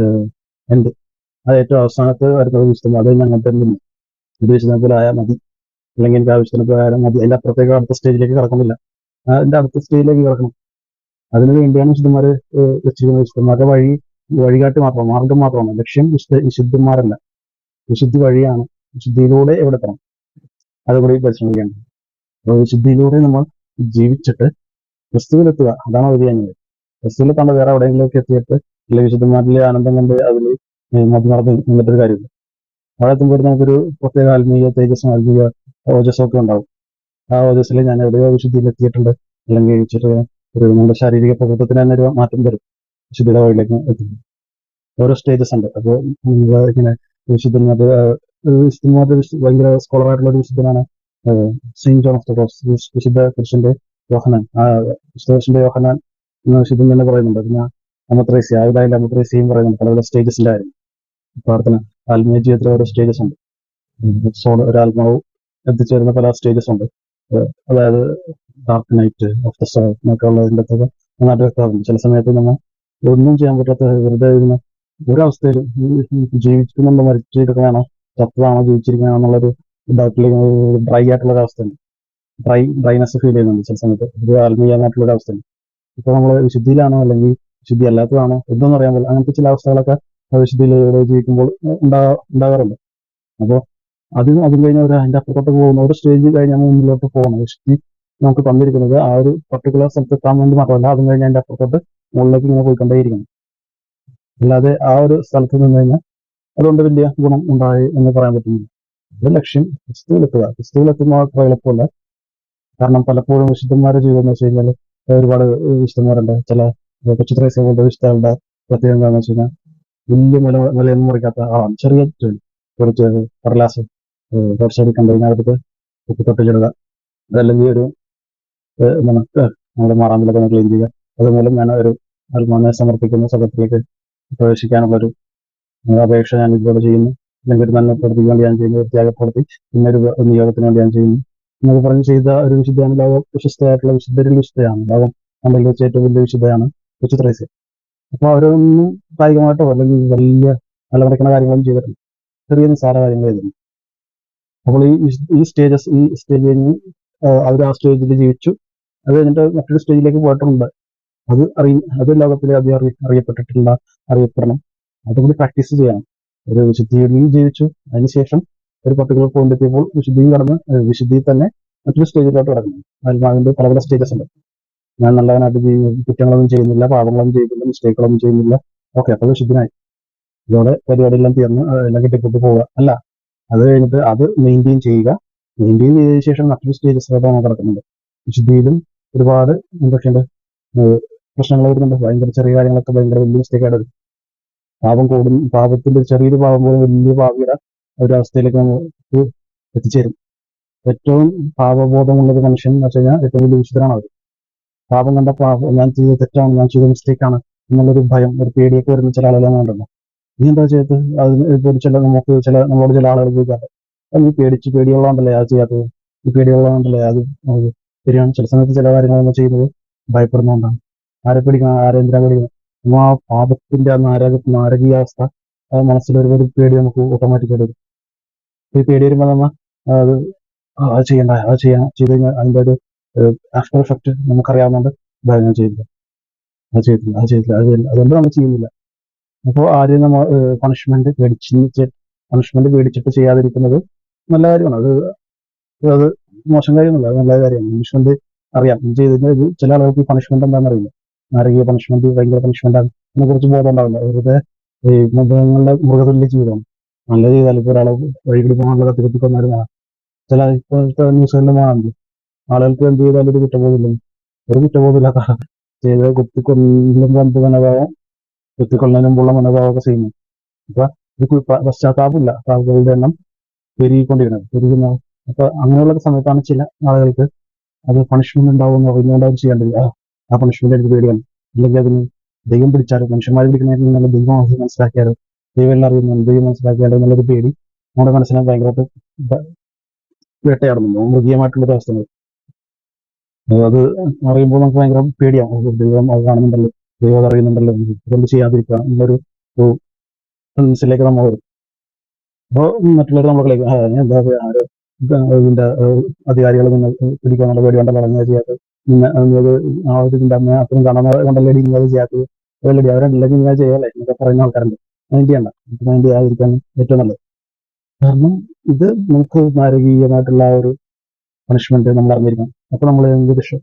എൻഡ്. അത് ഏറ്റവും അവസാനത്ത് വരുന്നത് വിശുദ്ധന്മാർ. അത് കഴിഞ്ഞ് അങ്ങനത്തെ ഒന്നും ഇത് വിശുദ്ധനെ പോലെ ആയാൽ മതി, അല്ലെങ്കിൽ എനിക്ക് ആ വിശുദ്ധനെ പോലെ ആയാലും മതി, അതിന്റെ അപ്പുറത്തേക്ക് അടുത്ത സ്റ്റേജിലേക്ക് കടക്കുന്നില്ല. അതിന്റെ അടുത്ത സ്റ്റേജിലേക്ക് കിടക്കണം. അതിനു വേണ്ടിയാണ് വിശുദ്ധന്മാര് വെച്ചിരിക്കുന്നത്. വിശുദ്ധന്മാരുടെ വഴികാട്ടി മാത്രമാണ്, മാർഗം മാത്രമാണ്. ലക്ഷ്യം വിശുദ്ധന്മാരല്ല, വിശുദ്ധി വഴിയാണ്. വിശുദ്ധിയിലൂടെ എവിടെ എത്തണം അതുകൂടി പരിശ്രമിക്കുകയാണ്. അപ്പോൾ വിശുദ്ധിയിലൂടെ നമ്മൾ ജീവിച്ചിട്ട് ക്രിസ്തുവിലെത്തുക, അതാണ് വ്യതിയാനം. ക്രിസ്തുവിലെത്താണ്ട് വേറെ എവിടെയെങ്കിലുമൊക്കെ എത്തിയിട്ട് അല്ലെങ്കിൽ വിശുദ്ധന്മാരിലെ ആനന്ദം കൊണ്ട് അതിൽ മതി നടന്ന് നിന്നിട്ടൊരു കാര്യമില്ല. അവിടെ എത്തുമ്പോൾ നമുക്കൊരു പ്രത്യേക ആത്മീയ തേജസ്സും ആത്മീയ ഓജസ്സും ഒക്കെ ഉണ്ടാവും. ആ ഓജസ്സിൽ ഞാൻ എവിടെയോ വിശുദ്ധിയിൽ എത്തിയിട്ടുണ്ട്, അല്ലെങ്കിൽ ചെറിയ ഒരു നമ്മുടെ ശാരീരിക പ്രകൃതത്തിന് തന്നെ ഒരു മാറ്റം വരും വിശുദ്ധിയുടെ വഴിയിലേക്ക് എത്തുമ്പോൾ. ഓരോ സ്റ്റേജസ് ഉണ്ട്. അപ്പോൾ ഇങ്ങനെ വിശുദ്ധന്മാരുടെ ഭയങ്കര സ്കോളർ ആയിട്ടുള്ള ഒരു വിശുദ്ധനാണ് Saint John of the Cross, വിശുദ്ധ പുരുഷന്റെ യോഹനാൻ. ആ വിശുദ്ധ യോഹനാൻ എന്ന വിശുദ്ധൻ തന്നെ പറയുന്നുണ്ട്. പിന്നെ അമത്രേസ്യ, ആയുധായിലെ അമത്രേസ്യയും പറയുന്നുണ്ട്. പല പല സ്റ്റേജസിന്റെ ആയിരുന്നു പ്രാർത്ഥന. ആത്മീയ ജീവിതത്തിൽ ഓരോ സ്റ്റേജസ് ഉണ്ട്. ഒരു ആത്മാവ് എത്തിച്ചേരുന്ന പല സ്റ്റേജസ് ഉണ്ട്. അതായത് dark night of the soul എന്നൊക്കെ ഉള്ളതിൻ്റെ അകത്തൊക്കെ നന്നായിട്ട് വ്യക്തമാകുന്നുണ്ട്. ചില സമയത്ത് നമ്മൾ ഒന്നും ചെയ്യാൻ പറ്റാത്ത വെറുതെ ഇരുന്ന് ഒരവസ്ഥയിലും ജീവിക്കുന്നുണ്ടോ, മരിച്ചിരിക്കണോ, ചത്തതാണോ, ജീവിച്ചിരിക്കണോ എന്നുള്ളൊരു ഡൗട്ടിലേക്ക് ഡ്രൈ ആയിട്ടുള്ള ഒരു അവസ്ഥയുണ്ട്. ഡ്രൈനെസ് ഫീൽ ചെയ്യുന്നുണ്ട് ചില സമയത്ത്. ഒരു ആത്മീയമായിട്ടുള്ള ഒരു അവസ്ഥയുണ്ട്. ഇപ്പൊ നമ്മൾ വിശുദ്ധിയിലാണോ അല്ലെങ്കിൽ വിശുദ്ധി അല്ലാത്തതാണോ എന്തൊന്നും അറിയാൻ പറ്റില്ല. അങ്ങനത്തെ ചില അവസ്ഥകളൊക്കെ വിശുദ്ധിയിലൂടെ ജീവിക്കുമ്പോൾ ഉണ്ടാകാറുണ്ട്. അപ്പോൾ അതും കഴിഞ്ഞ അതിന്റെ അപ്പുറത്തോട്ട് പോകുന്ന ഒരു സ്റ്റേജ് കഴിഞ്ഞ് നമ്മൾ മുന്നിലോട്ട് പോകണം. വിശുദ്ധി നമുക്ക് തന്നിരിക്കുന്നത് ആ ഒരു പർട്ടിക്കുലർ സ്ഥലത്ത് എത്താൻ വേണ്ടി മാത്രമല്ല, അതും കഴിഞ്ഞ് അതിന്റെ അപ്പുറത്തോട്ട് മുകളിലേക്ക് ഇങ്ങനെ പോയിക്കൊണ്ടേയിരിക്കണം. അല്ലാതെ ആ ഒരു സ്ഥലത്ത് നിന്ന് കഴിഞ്ഞാൽ അതുകൊണ്ട് വലിയ ഗുണം ഉണ്ടായി എന്ന് പറയാൻ പറ്റുന്നില്ല. ഇത് ലക്ഷ്യം ക്രിസ്തുവിലെത്തുക. ക്രിസ്തുവിലെത്തുമ്പോൾ അത്ര എളുപ്പമല്ല. കാരണം പലപ്പോഴും വിശുദ്ധന്മാരുടെ ജീവിതം എന്ന് വെച്ച് കഴിഞ്ഞാൽ ഒരുപാട് വിശുദ്ധന്മാരുണ്ട്. ചില കൊച്ചു ത്രേസ്യ പോലത്തെ വിശുദ്ധകളുടെ പ്രത്യേകം എന്താണെന്ന് വെച്ച് കഴിഞ്ഞാൽ വലിയ നിലയൊന്നും മുറിക്കാത്ത ആളാണ്. ചെറിയ കുറച്ച് കടലാസ് റോഡ് സൈഡിൽ കണ്ടു കഴിഞ്ഞാൽ അവർക്ക് കുപ്പിത്തൊട്ടിലിടുക, അതല്ലെങ്കിൽ ഒരു എന്താണ് നമ്മുടെ മാറാമ്പിലൊക്കെ ഒന്ന് ക്ലീൻ ചെയ്യുക. അതുമൂലം ഞാൻ ഒരു ആത്മാവിനെ സമർപ്പിക്കുന്ന സ്ഥലത്തിലേക്ക് പ്രവേശിക്കാനുള്ളൊരു അപേക്ഷ ഞാൻ ഇതുപോലെ ചെയ്യുന്നു. അല്ലെങ്കിൽ ഒരു നന്മ പ്രവർത്തിക്ക് വേണ്ടി ഞാൻ ചെയ്യുന്നു, ഒരു ത്യാഗപ്രവൃത്തി, ഇന്നൊരു നിയോഗത്തിന് വേണ്ടി ഞാൻ ചെയ്യുന്നു എന്നൊക്കെ പറഞ്ഞ് ചെയ്ത ഒരു വിശുദ്ധയാണ്. ലോകം വിശ്വസ്തയായിട്ടുള്ള വിശുദ്ധരിൽ വിശുദ്ധയാണ്. ലോകം നമ്മളിൽ വെച്ച് ഏറ്റവും വലിയ വിശുദ്ധയാണ് കൊച്ചു ത്രേസ്യ. അപ്പോൾ അവരൊന്നും കായികമായിട്ടോ അല്ലെങ്കിൽ വലിയ നിലനിൽക്കുന്ന കാര്യങ്ങളൊന്നും ചെയ്തിട്ടില്ല. ചെറിയ നിസ്സാര കാര്യങ്ങൾ ചെയ്തിട്ടുണ്ട്. അപ്പോൾ ഈ സ്റ്റേജ് കഴിഞ്ഞ് അവർ ആ സ്റ്റേജിൽ ജീവിച്ചു. അത് കഴിഞ്ഞിട്ട് മറ്റൊരു സ്റ്റേജിലേക്ക് പോയിട്ടുണ്ട്. അത് ലോകത്തിലെ അധികം അറിയപ്പെട്ടിട്ടില്ല, അറിയപ്പെടണം. അതുകൂടി പ്രാക്ടീസ് ചെയ്യണം. ഒരു വിശുദ്ധിയിൽ ജീവിച്ചു, അതിനുശേഷം ഒരു പർട്ടിക്കുലർ പോയിന്റ് എത്തിയപ്പോൾ വിശുദ്ധിയും കടന്ന് വിശുദ്ധിയിൽ തന്നെ മറ്റൊരു സ്റ്റേജിലോട്ട് കിടക്കുന്നു. ആത്മാവിന്റെ പല പല സ്റ്റേജസ് ഉണ്ട്. ഞാൻ നല്ലവനായിട്ട് കുറ്റങ്ങളൊന്നും ചെയ്യുന്നില്ല, പാപങ്ങളൊന്നും ചെയ്യുന്നില്ല, മിസ്റ്റേക്കുകളൊന്നും ചെയ്യുന്നില്ല. ഓക്കെ, അപ്പോൾ വിശുദ്ധനായി. ഇതോടെ പരിപാടിയെല്ലാം തീർന്ന് എല്ലാം കെട്ടിക്കൂട്ടി പോവുക അല്ല. അത് കഴിഞ്ഞിട്ട് അത് മെയിൻറ്റെയിൻ ചെയ്യുക. മെയിൻറ്റെയിൻ ചെയ്തതിനു ശേഷം മറ്റൊരു സ്റ്റേജസിലോട്ടാണ് കിടക്കുന്നത്. വിശുദ്ധിയിലും ഒരുപാട് എന്തൊക്കെയുണ്ട് പ്രശ്നങ്ങൾ വരുന്നുണ്ട്. ഭയങ്കര ചെറിയ കാര്യങ്ങളൊക്കെ ഭയങ്കര വലിയ മിസ്റ്റേക്കായിട്ട് വരും. പാപം കൂടും. പാപത്തിന്റെ ചെറിയൊരു പാപം പോലും വലിയ പാപിയുടെ ഒരു അവസ്ഥയിലേക്ക് നമുക്ക് എത്തിച്ചേരും. ഏറ്റവും പാപബോധമുള്ളൊരു മനുഷ്യൻ എന്ന് വെച്ച് കഴിഞ്ഞാൽ ഏറ്റവും വലിയ വിശുദ്ധനാണ് അവർ. പാപം കണ്ട ഞാൻ ചെയ്ത തെറ്റാണ്, ഞാൻ ചെയ്ത മിസ്റ്റേക്കാണ് എന്നുള്ളൊരു ഭയം, ഒരു പേടിയൊക്കെ വരുന്ന ചില ആളുകളൊന്നും ഉണ്ടല്ലോ. നീ എന്താ ചെയ്തത്? ഇപ്പോൾ നമ്മളോട് ചില ആളുകൾ ചോദിക്കാറ്, നീ പേടിയുള്ളതുകൊണ്ടല്ലേ അത് ചെയ്യാത്തത്, ഈ പേടിയുള്ളതുകൊണ്ടല്ലേ അത് ശരിയാണ്. ചില സമയത്ത് ചില കാര്യങ്ങൾ നമ്മൾ ചെയ്യുന്നത് ഭയപ്പെടുന്നതുകൊണ്ടാണ്. ആരെ പേടിക്കണം, എന്തിനാ പേടിക്കണം? നമ്മൾ ആ പാപത്തിന്റെ ആ നാരകീയാവസ്ഥ മനസ്സിലൊരു പേടി നമുക്ക് ഓട്ടോമാറ്റിക്കായിട്ട് വരും. ഈ പേടി വരുമ്പോൾ നമ്മൾ അത് ചെയ്യണ്ട, ചെയ്ത് കഴിഞ്ഞാൽ അതിന്റെ ഒരു ആഫ്റ്റർ എഫക്ട് നമുക്കറിയാവുന്നതുകൊണ്ട് ഞാൻ ചെയ്തില്ല, അതുകൊണ്ട് നമ്മൾ ചെയ്യുന്നില്ല. അപ്പോൾ ആദ്യം നമ്മൾ പണിഷ്മെന്റ് പേടിച്ചിട്ട് ചെയ്യാതിരിക്കുന്നത് നല്ല കാര്യമാണ്. അത് മോശം കാര്യമല്ല, അത് നല്ല കാര്യമാണ്. പണിഷ്മെന്റ് അറിയാം ചെയ്ത് കഴിഞ്ഞാൽ ചില ആളുകൾക്ക് പണിഷ്മെന്റ് എന്താണെന്ന് അറിയില്ല. നാരകീയ പണിഷ്മെന്റ് ഭയങ്കര പണിഷ്മെന്റാണ് അതിനെ കുറിച്ച് ബോധം ഉണ്ടാവില്ല. വെറുതെ ഈ മൃഗതുല്യ ജീവിതമാണ്. നല്ല ചെയ്താൽ ഇപ്പോൾ ഒരാളെ വഴികൂടി പോകാനുള്ള കത്തിക്കൊന്നാലും കാണാം. ചില ഇപ്പോഴത്തെ ന്യൂസുകളിലും കാണാം ആളുകൾക്ക് എന്ത് ചെയ്താലും ഒരു കുറ്റബോധമില്ല. ഒരു കുറ്റബോധമില്ലാത്ത ചെയ്ത് കുത്തിക്കൊല്ലുമ്പോൾ എന്ത് മനോഭാവം കുത്തിക്കൊള്ളുന്നതിന് മുമ്പുള്ള മനോഭാവമൊക്കെ ചെയ്യുന്നു. അപ്പൊ ഇത് പശ്ചാത്താപമില്ല, ആളുകളുടെ എണ്ണം പെരുകുന്നത്. അപ്പൊ അങ്ങനെയുള്ള സമയത്താണ് ചില ആളുകൾക്ക് അത് പണിഷ്മെന്റ് ഉണ്ടാവും എന്ന് അറിഞ്ഞുകൊണ്ട് അത് ചെയ്യേണ്ടത്. ആ പണിഷ്മെന്റ് എനിക്ക് പേടിയാണ്, അല്ലെങ്കിൽ അതിന് ദൈവം പിടിച്ചാലോ, മനുഷ്യന്മാർ പിടിക്കുന്നതിന് നല്ല ദൈവം അത് മനസ്സിലാക്കിയാലോ, ദൈവം എല്ലാം അറിയുന്നു, ദൈവം മനസ്സിലാക്കിയാലോ എന്നുള്ളൊരു പേടി നമ്മുടെ മനസ്സിനെ ഭയങ്കരമായിട്ട് വേട്ടയാടുന്നുണ്ട്. മൃഗീയമായിട്ടുള്ളൊരു അവസ്ഥ. അത് അറിയുമ്പോൾ നമുക്ക് ഭയങ്കര പേടിയാവും. ദൈവം അത് കാണുന്നുണ്ടല്ലോ, ദൈവം അത് അറിയുന്നുണ്ടല്ലോ, ഇതൊന്നും ചെയ്യാതിരിക്കുക എന്നൊരു മനസ്സിലേക്ക് നമ്മൾ വരും. അപ്പോൾ മറ്റുള്ളവർ നമ്മളെ കളിക്കും, എന്താ ഇതിന്റെ അധികാരികൾ നിങ്ങൾ പിടിക്കാനുള്ള പേടി കണ്ടല്ലോ, അങ്ങനെ ചെയ്യാത്തത്, ആ ഒരു ഇതിന്റെ അമ്മ അത്രയും കാണാൻ കണ്ടല്ലേടി നിങ്ങൾ ചെയ്യാത്തത്, അതല്ലടി അവരുണ്ടെങ്കിൽ നിങ്ങൾ ചെയ്യല്ലേ എന്നൊക്കെ പറയുന്ന ആൾക്കാരുണ്ട്. മൈൻഡ് ചെയ്യണ്ട, നമുക്ക് മൈൻഡ് ചെയ്യാതിരിക്കാൻ ഏറ്റവും നല്ലത്. കാരണം ഇത് നമുക്ക് നാരകീയമായിട്ടുള്ള ആ ഒരു പണിഷ്മെന്റ് നമ്മൾ അറിഞ്ഞിരിക്കണം. അപ്പൊ നമ്മൾ എന്ത് രക്ഷ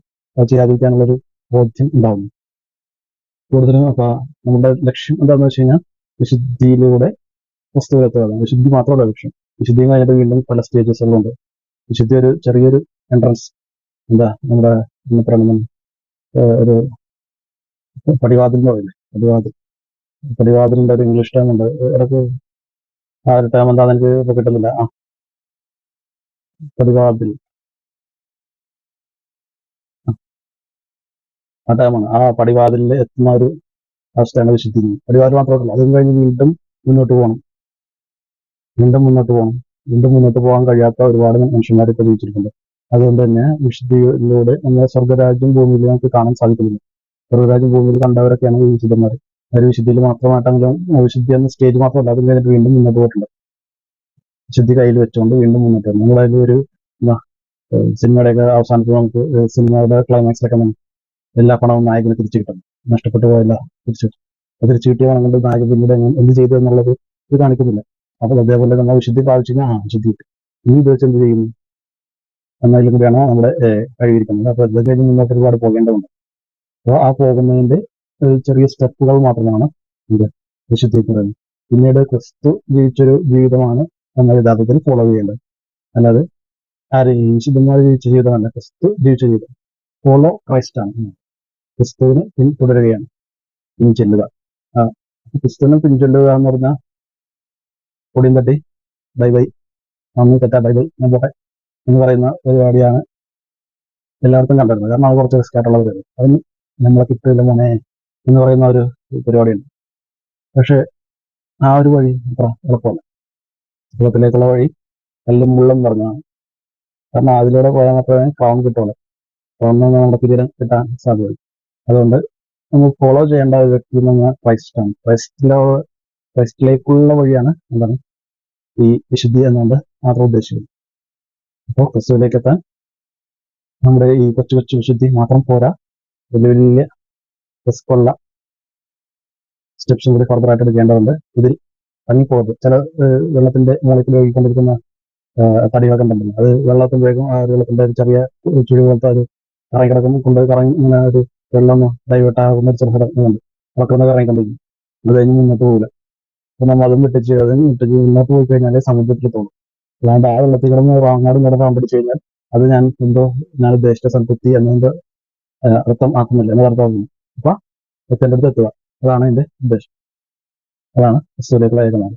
ചെയ്യാതിരിക്കാനുള്ളൊരു ബോധ്യം ഉണ്ടാവുന്നു. കൂടുതലും അപ്പൊ നമ്മുടെ ലക്ഷ്യം എന്താണെന്ന് വെച്ച് കഴിഞ്ഞാൽ വിശുദ്ധിയിലൂടെ വസ്തുവിലെത്തുകയാണ്. വിശുദ്ധി മാത്രമല്ല ലക്ഷ്യം. വിശുദ്ധിയും കഴിഞ്ഞിട്ട് വീണ്ടും പല സ്റ്റേജസുകളുണ്ട്. വിശുദ്ധി ഒരു ചെറിയൊരു എൻട്രൻസ്, എന്താ നമ്മുടെ എന്ന് പറയുന്നത് ഒരു പടിവാതിൽ എന്ന് പറയുന്നത്. പടിവാതിലിന്റെ ഒരു ഇംഗ്ലീഷ് ടേം ഉണ്ട്, ഇടയ്ക്ക് ആ ഒരു ടേം എന്താ എനിക്ക് ഇപ്പൊ കിട്ടുന്നില്ല. പടിവാതിൽ, ആ ടേമാണ്. ആ പടിവാതിലിൽ എത്തുന്ന ഒരു അവസ്ഥയാണ് വിശുദ്ധി. പടിവാതിൽ മാത്രമല്ല, അതും കഴിഞ്ഞ് വീണ്ടും മുന്നോട്ട് പോകണം. വീണ്ടും മുന്നോട്ട് പോകാൻ കഴിയാത്ത ഒരുപാട് മനുഷ്യന്മാർ ഇപ്പോൾ ജീവിച്ചിരിക്കുന്നത്. അതുകൊണ്ട് തന്നെ വിശുദ്ധിയിലൂടെ നമ്മുടെ സ്വർഗരാജ്യം ഭൂമിയിൽ നമുക്ക് കാണാൻ സാധിക്കുന്നില്ല. സ്വർഗരാജ്യം ഭൂമിയിൽ കണ്ടവരൊക്കെയാണ് ഈ വിശുദ്ധന്മാർ. അവർ വിശുദ്ധിയിൽ മാത്രമായിട്ടെങ്കിലും, വിശുദ്ധി എന്ന സ്റ്റേജ് മാത്രമല്ല, അതും കഴിഞ്ഞിട്ട് വീണ്ടും മുന്നോട്ട് പോയിട്ടുണ്ട്. വിശുദ്ധി കയ്യിൽ വെച്ചുകൊണ്ട് വീണ്ടും മുന്നോട്ട് പോകും. നമ്മളതിൽ ഒരു സിനിമയുടെയൊക്കെ അവസാനത്തിൽ നമുക്ക് സിനിമയുടെ ക്ലൈമാക്സിലൊക്കെ എല്ലാ പണവും നായകന് തിരിച്ചു കിട്ടും. നഷ്ടപ്പെട്ടു പോയല്ല തിരിച്ചു കിട്ടും. അത് തിരിച്ചു കിട്ടിയ പണം കൊണ്ട് നായകൻ പിന്നീട് എന്ത് ചെയ്തു എന്നുള്ളത് ഇത് കാണിക്കുന്നില്ല. അപ്പോൾ അതേപോലെ നമ്മൾ വിശുദ്ധി പ്രാപിച്ചു കഴിഞ്ഞാൽ വിശുദ്ധി കിട്ടും. ഇനി ഇത് വെച്ച് എന്ത് ചെയ്യുന്നു എന്നതിലും കൂടിയാണ് നമ്മുടെ കഴിവിരിക്കുന്നത്. അപ്പോൾ ഇത് കഴിഞ്ഞ് മുന്നോട്ട് ഒരുപാട് പോകേണ്ടതുണ്ട്. അപ്പോൾ ആ പോകുന്നതിന്റെ ചെറിയ സ്റ്റെപ്പുകൾ മാത്രമാണ് ഇത് വിശുദ്ധി എന്ന് പറയുന്നത്. പിന്നീട് ക്രിസ്തു ജീവിച്ചൊരു ജീവിതമാണ് നമ്മൾ യഥാർത്ഥത്തിൽ ഫോളോ ചെയ്യേണ്ടത്. അല്ലാതെ ആരെയും വിശുദ്ധന്മാർ ജീവിച്ച ജീവിതമല്ല, ക്രിസ്തു ജീവിച്ച ജീവിതം. ഫോളോ ക്രൈസ്റ്റ് ആണ്. ക്രിസ്തുവിനെ പിന്തുടരുകയാണ്, പിൻചെല്ലുക. ക്രിസ്തുവിനെ പിൻചെല്ലുക എന്ന് പറഞ്ഞാൽ പൊടിയും തട്ടി ബൈ ബൈ, നന്ദി തെറ്റാ ബൈ ബൈ ഞാൻ പോട്ടെ എന്ന് പറയുന്ന പരിപാടിയാണ് എല്ലാവർക്കും കണ്ടിരുന്നത്. കാരണം അത് കുറച്ച് റിസ്ക് ആയിട്ടുള്ള പരിപാടി. അതിന് നമ്മളെ കിട്ടില്ല മോനെ എന്ന് പറയുന്ന ഒരു പരിപാടിയുണ്ട്. പക്ഷെ ആ ഒരു വഴി അത്ര എളുപ്പമല്ല. എളുപ്പത്തിലേക്കുള്ള വഴി കല്ലും മുള്ളും പറഞ്ഞാണ്. കാരണം അതിലൂടെ പോയാൽ മാത്രമേ ക്രൗൺ കിട്ടുള്ളൂ. ക്രൗൺ നമ്മുടെ കിരീടം കിട്ടാൻ സാധ്യതയുള്ളൂ. അതുകൊണ്ട് നമ്മൾ ഫോളോ ചെയ്യേണ്ട ഒരു വ്യക്തി എന്ന് പറഞ്ഞാൽ ക്രൈസ്റ്റാണ്. ക്രൈസ്റ്റിലേക്കുള്ള വഴിയാണ് എന്താണ് ഈ വിശുദ്ധി എന്നുകൊണ്ട് മാത്രം ഉദ്ദേശിക്കുന്നത്. അപ്പോൾ ക്രിസ്തുവിലേക്ക് എത്താൻ നമ്മുടെ ഈ കൊച്ചു കൊച്ചു വിശുദ്ധി മാത്രം പോരാ, വലിയ വലിയ റിസ്ക്കുള്ള സ്റ്റെപ്സും കൂടി ഫർദറായിട്ട് എടുക്കേണ്ടതുണ്ട്. ഇതിൽ തങ്ങിപ്പോകരുത്. ചില വെള്ളത്തിന്റെ മുകളിൽ ഒഴുകിക്കൊണ്ടിരിക്കുന്ന തടികളൊക്കെ ഉണ്ടല്ലോ, അത് വെള്ളത്തിന് വേഗം ആ വെള്ളത്തിന്റെ ഒരു ചെറിയ ചുഴി പോലത്തെ അത് കറങ്ങി കിടക്കുമ്പോൾ കൊണ്ടുപോയി കറങ്ങി ഇങ്ങനെ ഒരു വെള്ളം ഡൈവേർട്ട് ആകുന്ന ഒരു ചെറിയ സ്ഥലമുണ്ട്. അതൊക്കെ ഒന്ന് കറങ്ങിക്കൊണ്ടിരിക്കും. അത് കഴിഞ്ഞ് മുന്നോട്ട് പോകില്ല. അപ്പൊ നമ്മൾ അതും വിട്ടിച്ച് മുന്നോട്ട് പോയി കഴിഞ്ഞാൽ സമുദ്രത്തിൽ തോന്നും. അല്ലാണ്ട് ആ വെള്ളത്തിൽ കിടന്ന് അങ്ങാടും കിടന്ന് പാമ്പിടിച്ചു കഴിഞ്ഞാൽ അത് ഞാൻ ഉദ്ദേശിച്ച സ്ഥലത്തെത്തി എന്നതിന്റെ അർത്ഥം ആക്കുന്നില്ല എന്ന് അർത്ഥമാക്കുന്നു. അപ്പൊ എത്തേണ്ട അടുത്ത് എത്തുക, അതാണ് എന്റെ ഉദ്ദേശം. അതാണ് ക്രിസ്തുവിലേക്കുള്ള ഏകമാണ്.